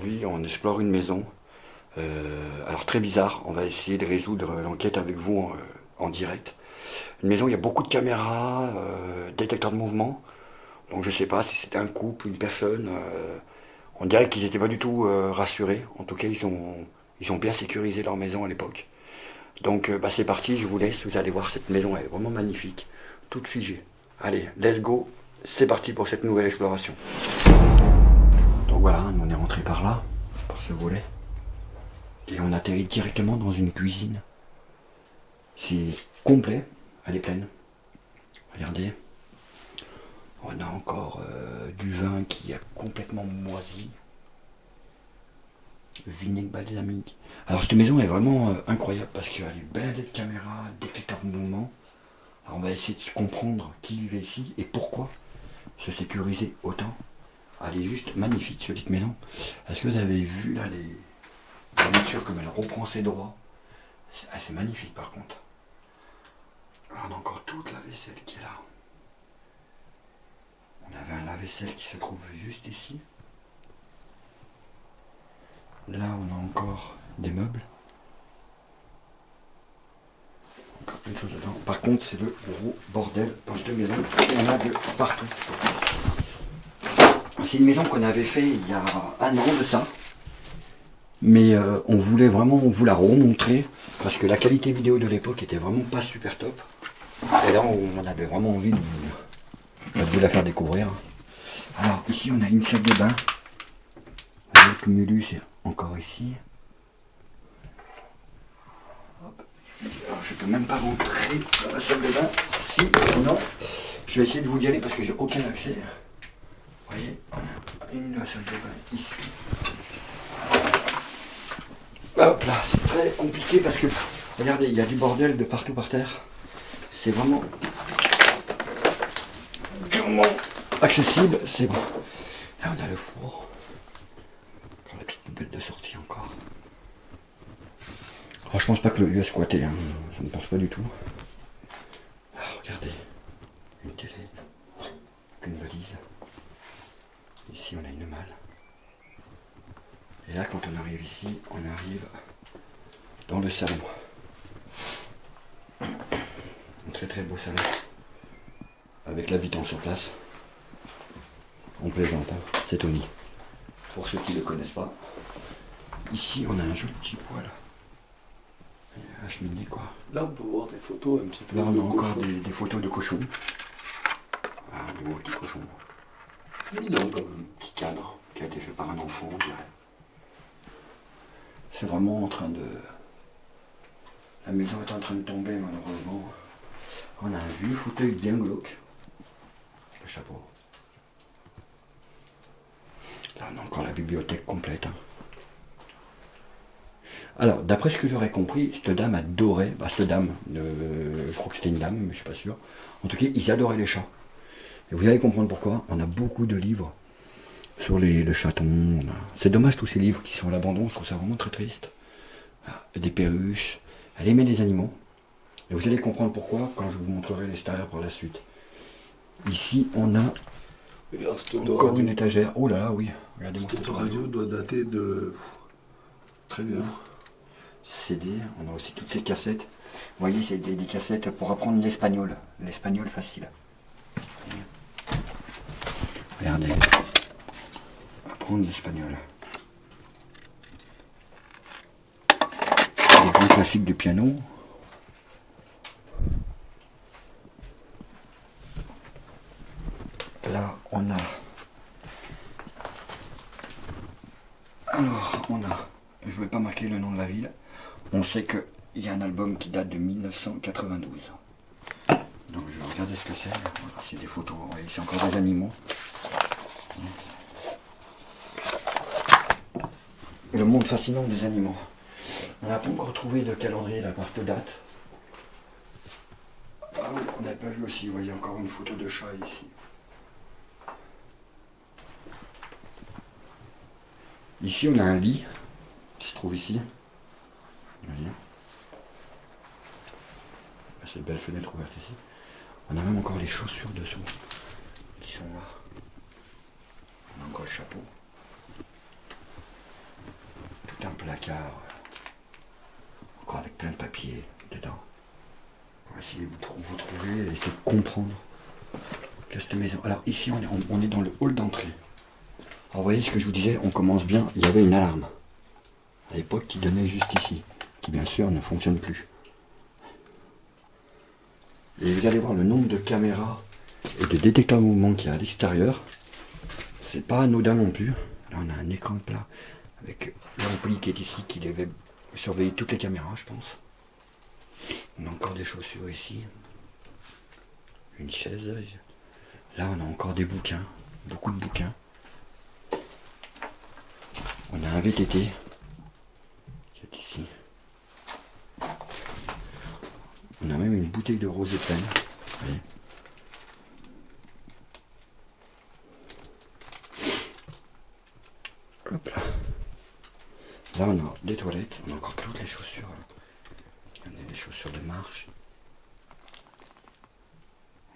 aujourd'hui on explore une maison. Alors très bizarre, on va essayer de résoudre l'enquête avec vous en direct. Une maison où il y a beaucoup de caméras, détecteurs de mouvement. Donc je sais pas si c'était un couple, une personne. On dirait qu'ils n'étaient pas du tout rassurés. En tout cas, ils ont bien sécurisé leur maison à l'époque. Donc bah, c'est parti, je vous laisse, vous allez voir, cette maison elle est vraiment magnifique, toute figée. Allez, let's go, c'est parti pour cette nouvelle exploration. Donc voilà, nous on est rentré par là, par ce volet. Et on atterrit directement dans une cuisine. C'est complet, elle est pleine. Regardez. On a encore du vin qui a complètement moisi. Vinaigre balsamique. Alors cette maison est vraiment incroyable parce qu'elle est blindée de caméras, détecteurs de mouvement. Alors on va essayer de se comprendre qui vivait ici et pourquoi se sécuriser autant. Elle est juste magnifique cette petite maison. Est-ce que vous avez vu là la nature comme elle reprend ses droits? C'est magnifique par contre. Alors, on a encore toute la vaisselle qui est là. On avait un lave-vaisselle qui se trouve juste ici. Là, on a encore des meubles. Encore plein de choses dedans. Par contre, c'est le gros bordel dans cette maison. Il y en a de partout. C'est une maison qu'on avait fait il y a un an de ça. Mais on voulait vraiment vous la remontrer parce que la qualité vidéo de l'époque était vraiment pas super top. Et là, on avait vraiment envie de vous la faire découvrir. Alors, ici, on a une salle de bain. Avec Mulus, c'est encore ici. Hop. Alors, je peux même pas rentrer dans la salle de bain. Si, non. Je vais essayer de vous y aller parce que j'ai aucun accès. Vous voyez, on a une salle de bain ici. Hop là, c'est très compliqué parce que, regardez, il y a du bordel de partout par terre. C'est vraiment durement accessible, c'est bon. Là, on a le four. La petite poubelle de sortie encore. Alors, je pense pas que le lieu est squatté, hein. Je ne pense pas du tout. Ah, regardez, une télé, une valise. Ici, on a une malle. Et là, quand on arrive ici, on arrive dans le salon. Un très très beau salon. Avec l'habitant sur place. On plaisante, hein. C'est Tony. Pour ceux qui ne le connaissent pas. Ici, on a un joli petit poêle. La cheminée, quoi. Là, on peut voir des photos un petit peu. Là, on a encore des photos de cochons. Ah, de beaux petits cochons. C'est mignon, quand même. Petit cadre qui a été fait par un enfant, on dirait. C'est vraiment en train de... La maison est en train de tomber, malheureusement. On a un vieux fauteuil bien glauque. Le chapeau. Là, on a encore la bibliothèque complète. Hein. Alors, d'après ce que j'aurais compris, cette dame adorait, cette dame, je crois que c'était une dame, mais je suis pas sûr. En tout cas, ils adoraient les chats. Et vous allez comprendre pourquoi. On a beaucoup de livres sur le chaton. C'est dommage tous ces livres qui sont à l'abandon, je trouve ça vraiment très triste. Des perruches. Elle aimait les animaux. Et vous allez comprendre pourquoi quand je vous montrerai l'extérieur par la suite. Ici, on a encore une étagère. Oh là là, oui. Regardez-moi cette radio doit dater de... Très bien. CD, on a aussi toutes ces cassettes. Vous voyez, c'est des cassettes pour apprendre l'espagnol. L'espagnol facile. Regardez. Apprendre l'espagnol. Les grands classiques du piano. Là, on a... Alors, on a... Je ne vais pas marquer le nom de la ville. On sait qu'il y a un album qui date de 1992. Donc, je vais regarder ce que c'est. Voilà, c'est des photos. Vous voyez, c'est encore des animaux. Le monde fascinant des animaux. On n'a pas encore trouvé de calendrier d'appart de date. Ah oui, on n'a pas vu aussi. Vous voyez encore une photo de chat ici. Ici, on a un lit qui se trouve ici. Vous voyez. Cette belle fenêtre ouverte ici. On a même encore les chaussures dessous qui sont là. On a encore le chapeau. placard, encore avec plein de papiers dedans. On va essayer de vous trouver et essayer de comprendre que cette maison. Alors ici on est dans le hall d'entrée. Alors vous voyez ce que je vous disais, on commence bien, il y avait une alarme à l'époque qui donnait juste ici, qui bien sûr ne fonctionne plus. Et vous allez voir le nombre de caméras et de détecteurs de mouvement qu'il y a à l'extérieur. C'est pas anodin non plus. Là on a un écran plat avec l'ampli qui est ici qui devait surveiller toutes les caméras je pense. On a encore des chaussures ici. Une chaise. Là on a encore des bouquins. Beaucoup de bouquins. On a un VTT qui est ici. On a même une bouteille de rosé pleine. Vous voyez. Hop là. Là on a des toilettes, on a encore toutes les chaussures. On a des chaussures de marche.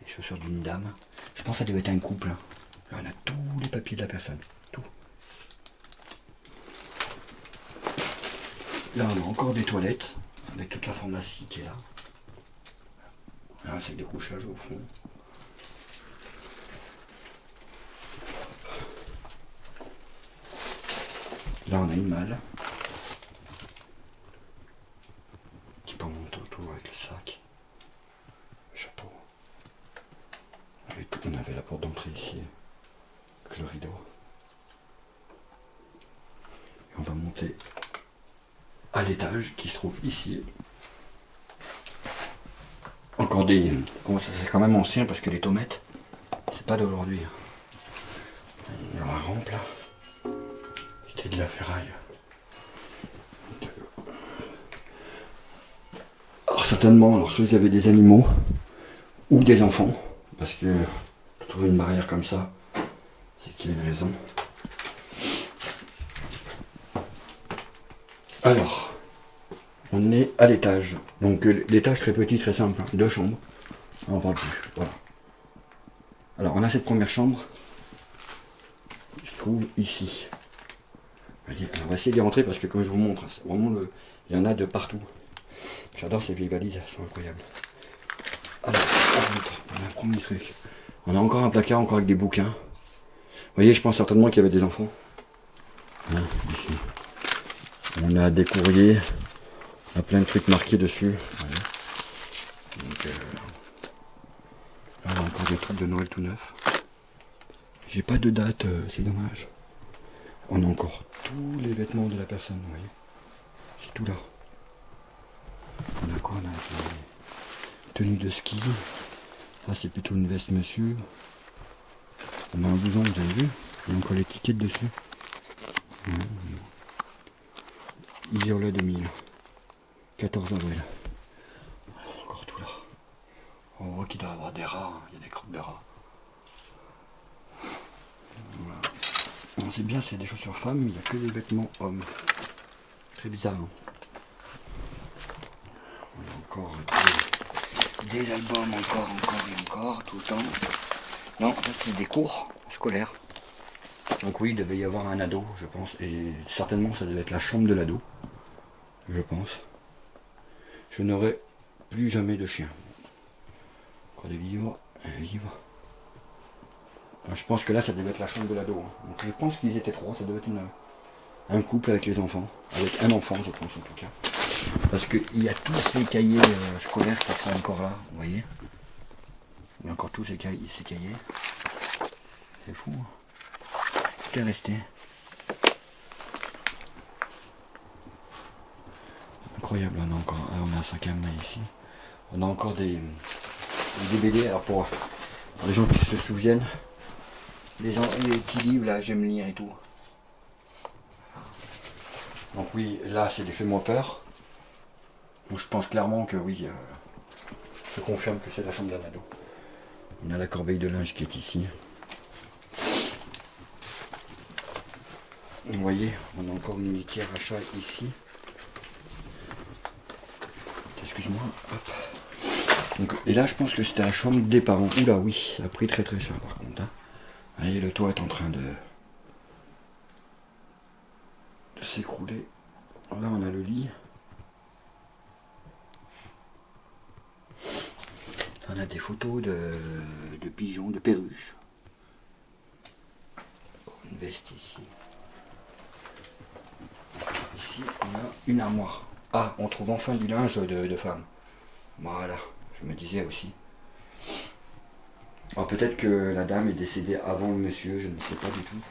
Les chaussures d'une dame. Je pense que ça devait être un couple. Là on a tous les papiers de la personne. Tout. Là on a encore des toilettes avec toute la pharmacie qui est là. Là c'est des couchages au fond. Là on a une malle qui peut monter autour avec le sac, le chapeau. On avait la porte d'entrée ici avec le rideau. Et on va monter à l'étage qui se trouve ici. Encore des... Bon, ça c'est quand même ancien parce que les tomates, c'est pas d'aujourd'hui. Dans la rampe là, c'était de la ferraille. Alors certainement, alors soit ils avaient des animaux ou des enfants, parce que trouver une barrière comme ça, c'est qu'il y a une raison. Alors, on est à l'étage. Donc l'étage très petit, très simple, hein. 2 chambres. On n'en parle plus. Voilà. Alors on a cette première chambre qui se trouve ici. On va essayer d'y rentrer parce que comme je vous montre, c'est vraiment il y en a de partout. J'adore ces vieilles valises, elles sont incroyables. Alors, on a un premier truc. On a encore un placard, encore avec des bouquins. Vous voyez, je pense certainement qu'il y avait des enfants. Hein, ici. On a des courriers. On a plein de trucs marqués dessus. Voilà. Donc, là, on a encore des trucs de Noël tout neuf. J'ai pas de date, c'est dommage. On a encore tous les vêtements de la personne, vous voyez. C'est tout là. On a quoi? On a une tenue de ski. Ça c'est plutôt une veste monsieur. On a un blouson, vous avez vu? Il y a encore l'étiquette dessus. Isola 2000. 14 avril. Encore tout là. On voit qu'il doit y avoir des rats, hein. Il y a des crottes de rats. Voilà. C'est bien, c'est des chaussures femmes, mais il n'y a que des vêtements hommes. Très bizarre. Hein. On a encore des albums, encore et encore, tout le temps. Non, ça c'est des cours scolaires. Donc oui, il devait y avoir un ado, je pense. Et certainement, ça devait être la chambre de l'ado. Je pense. Je n'aurai plus jamais de chien. Encore des livres. Un livre. Alors, je pense que là, ça devait être la chambre de l'ado. Hein. Donc je pense qu'ils étaient 3. Ça devait être un couple avec les enfants. Avec un enfant, je pense en tout cas. Parce qu'il y a tous ces cahiers scolaires qui sont encore là, vous voyez. Il y a encore tous ces cahiers. C'est fou. Hein. Tout est resté. Incroyable, on a encore on a un sac à main ici. On a encore des BD. Alors pour les gens qui se souviennent, les petits livres là, j'aime lire et tout. Donc oui, là c'est des Fais-moi peur. Donc je pense clairement que oui, je confirme que c'est la chambre d'un ado. On a la corbeille de linge qui est ici. Vous voyez, on a encore une litière à chat ici. Excuse-moi. Hop. Donc, et là, je pense que c'était la chambre des parents. Oula, oui, ça a pris très très cher par contre. Hein. Vous voyez, le toit est en train de s'écrouler. Là, on a le lit. On a des photos de pigeons, de perruches. Une veste ici. Ici, on a une armoire. Ah, on trouve enfin du linge de femme. Voilà, je me disais aussi. Alors peut-être que la dame est décédée avant le monsieur, je ne sais pas du tout.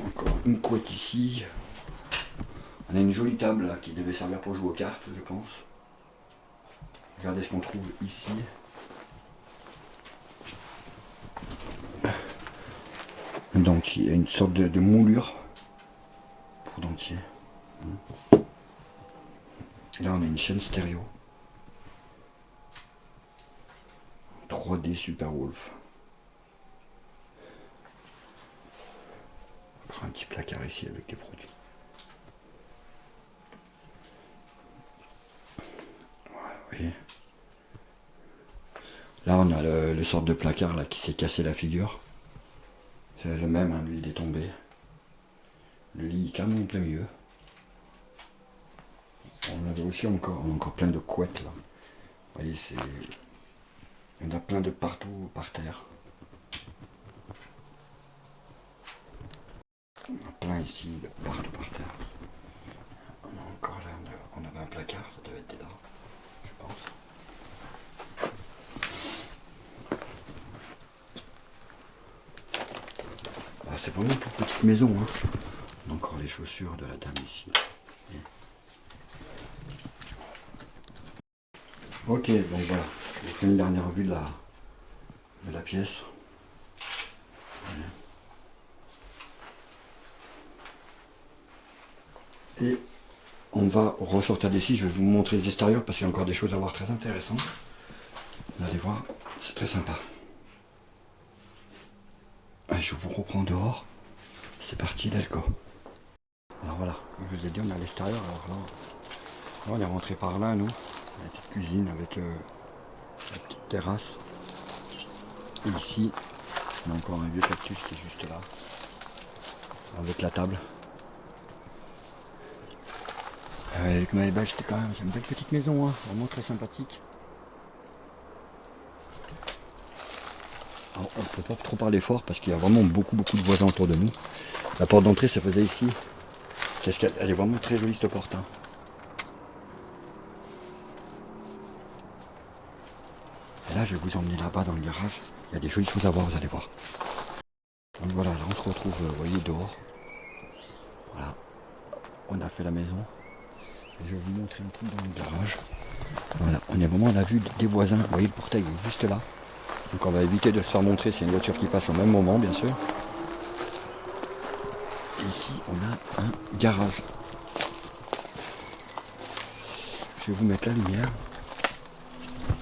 Encore une couette ici. On a une jolie table là, qui devait servir pour jouer aux cartes, je pense. Regardez ce qu'on trouve ici. Un dentier, une sorte de moulure pour dentier. Là on a une chaîne stéréo. 3D Super Wolf. Un petit placard ici avec des produits. Voilà, vous voyez. Là on a le sort de placard là qui s'est cassé la figure. C'est le même, hein, lui il est tombé. Le lit est carrément en plein milieu. On avait aussi on a encore plein de couettes là. Vous voyez, il y en a plein de partout par terre. On a plein ici, de partout par terre. On a encore là, on avait un placard, ça devait être là, je pense. Ah, c'est vraiment une toute petite maison. Hein. On a encore les chaussures de la dame ici. Ok, donc voilà, je vous fais une dernière vue de la pièce. Et on va ressortir d'ici, je vais vous montrer les extérieurs parce qu'il y a encore des choses à voir très intéressantes. Vous allez voir, c'est très sympa. Allez, je vous reprends dehors. C'est parti, let's go. Alors voilà, comme je vous ai dit, on est à l'extérieur. Alors là, on est rentré par là, nous. La petite cuisine avec la petite terrasse. Et ici, on a encore un vieux cactus qui est juste là. Avec la table. Comme elle est belle, c'était quand même, c'est une belle petite maison, hein, vraiment très sympathique. Alors, on ne peut pas trop parler fort parce qu'il y a vraiment beaucoup de voisins autour de nous. La porte d'entrée se faisait ici. Elle est vraiment très jolie cette porte. Hein. Et là, je vais vous emmener là-bas dans le garage. Il y a des jolies choses à voir, vous allez voir. Donc voilà, là on se retrouve, vous voyez, dehors. Voilà, on a fait la maison. Je vais vous montrer un truc dans le garage. Voilà, on est vraiment à la vue des voisins. Vous voyez, le portail est juste là. Donc on va éviter de se faire montrer, c'est une voiture qui passe au même moment, bien sûr. Et ici, on a un garage. Je vais vous mettre la lumière.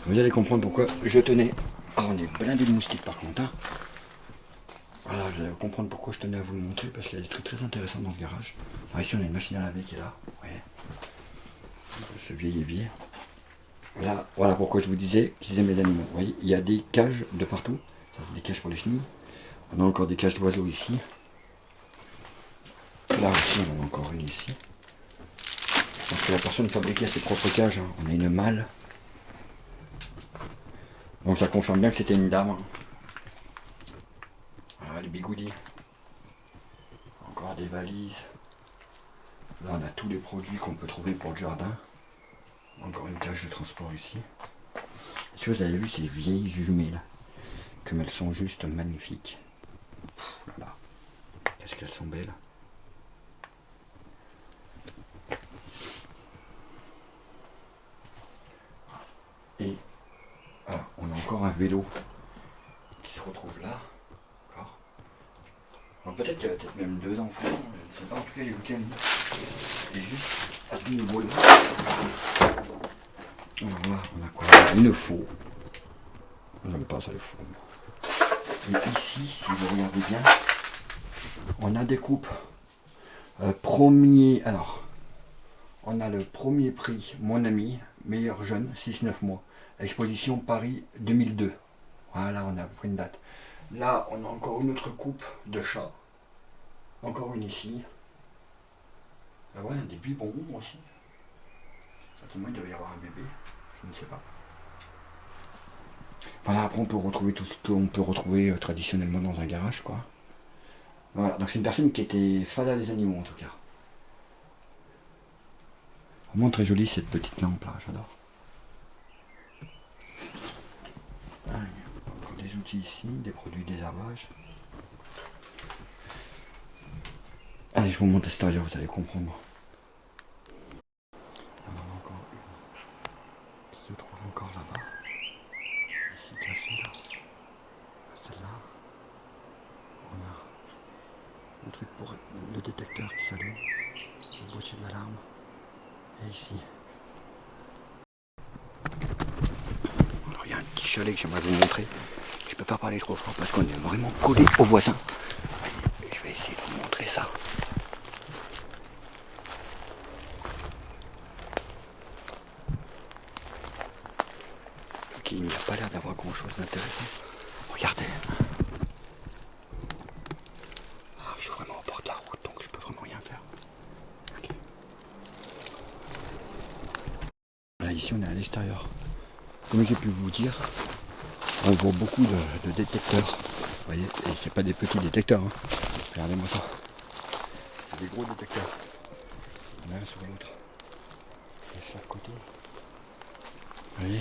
Vous allez comprendre pourquoi je tenais. Ah, on est blindé de moustiques par contre. Hein. Voilà, vous allez comprendre pourquoi je tenais à vous le montrer, parce qu'il y a des trucs très intéressants dans le garage. Alors ici, on a une machine à laver qui est là. Ouais. Ce vieil évier. Là, voilà pourquoi je vous disais qu'ils aiment les animaux. Vous voyez, il y a des cages de partout. Ça, c'est des cages pour les chenilles. On a encore des cages d'oiseaux ici. Là aussi, on en a encore une ici. Je pense que la personne fabriquait ses propres cages. Hein. On a une malle. Donc ça confirme bien que c'était une dame. Hein. Voilà les bigoudis. Encore des valises. Là, on a tous les produits qu'on peut trouver pour le jardin. Encore une cage de transport ici. Si vous avez vu ces vieilles jumelles, comme elles sont juste magnifiques. Voilà. Qu'est-ce qu'elles sont belles. Et voilà, on a encore un vélo qui se retrouve là. Alors peut-être qu'il y avait peut-être même deux enfants, je ne sais pas, en tout cas j'ai vu qu'un lit. Et juste à ce niveau-là. Alors là, on a quoi? Une faux. J'aime pas ça les faux. Et ici, si vous regardez bien, on a des coupes. Alors, on a le premier prix, mon ami, meilleur jeune, 6-9 mois. Exposition Paris 2002. Voilà, on a pris une date. Là, on a encore une autre coupe de chat. Encore une ici. Ah ouais, des biberons aussi. Certainement il doit y avoir un bébé, je ne sais pas. Voilà, après on peut retrouver tout ce qu'on peut retrouver traditionnellement dans un garage, quoi. Voilà, donc c'est une personne qui était fan des animaux en tout cas. Vraiment très jolie cette petite lampe là, j'adore. Ah, il y a encore des outils ici, des produits de désherbage. Allez, je vous montre l'extérieur, vous allez comprendre. Il y en a encore une qui se trouve encore là-bas. Ici cachée là. Celle-là. On a le truc pour le détecteur qui s'allume. Le boîtier de l'alarme. Et ici. Alors il y a un petit chalet que j'aimerais vous montrer. Je peux pas parler trop fort parce qu'on est vraiment collé aux voisins. Je vais essayer de vous montrer ça. Il n'y a pas l'air d'avoir grand chose d'intéressant. Regardez. Ah, je suis vraiment au bord de la route donc je peux vraiment rien faire. Okay. Là ici on est à l'extérieur. Comme j'ai pu vous dire, on voit beaucoup de détecteurs. Vous voyez, et c'est pas des petits détecteurs. Hein. Regardez-moi ça. C'est des gros détecteurs. L'un sur l'autre. De chaque côté. Vous voyez.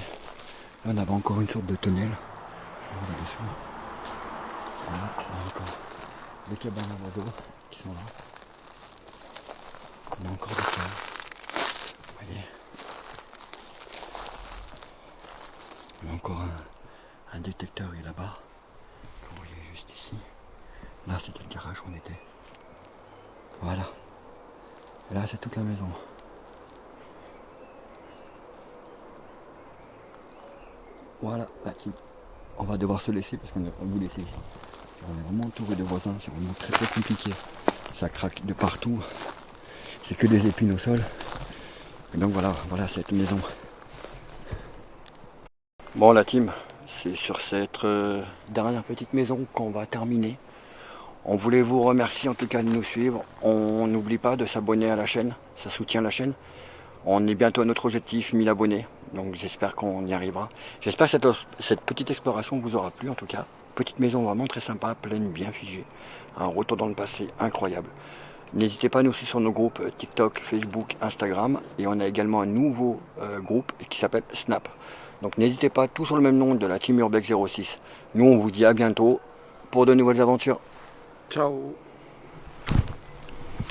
Là on avait encore une sorte de tunnel. Je vais dessus. Voilà, on a encore des cabanes à d'eau qui sont là. On a encore des caves. Vous voyez. On a encore un détecteur qui est là-bas. Vous voyez juste ici. Là c'était le garage où on était. Voilà. Et là c'est toute la maison. Voilà, là, on va devoir se laisser parce qu'on n'a pas vous laisser ici. On est vraiment entouré de voisins, c'est vraiment très très compliqué. Ça craque de partout. C'est que des épines au sol. Et donc voilà cette maison. Bon la team, c'est sur cette dernière petite maison qu'on va terminer. On voulait vous remercier en tout cas de nous suivre. On n'oublie pas de s'abonner à la chaîne, ça soutient la chaîne. On est bientôt à notre objectif 1000 abonnés, donc j'espère qu'on y arrivera. J'espère que cette petite exploration vous aura plu en tout cas. Petite maison vraiment très sympa, pleine, bien figée. Un retour dans le passé incroyable. N'hésitez pas à nous suivre sur nos groupes TikTok, Facebook, Instagram. Et on a également un nouveau groupe qui s'appelle Snap. Donc n'hésitez pas, tout sur le même nom de la Team Urbex 06. Nous on vous dit à bientôt pour de nouvelles aventures. Ciao.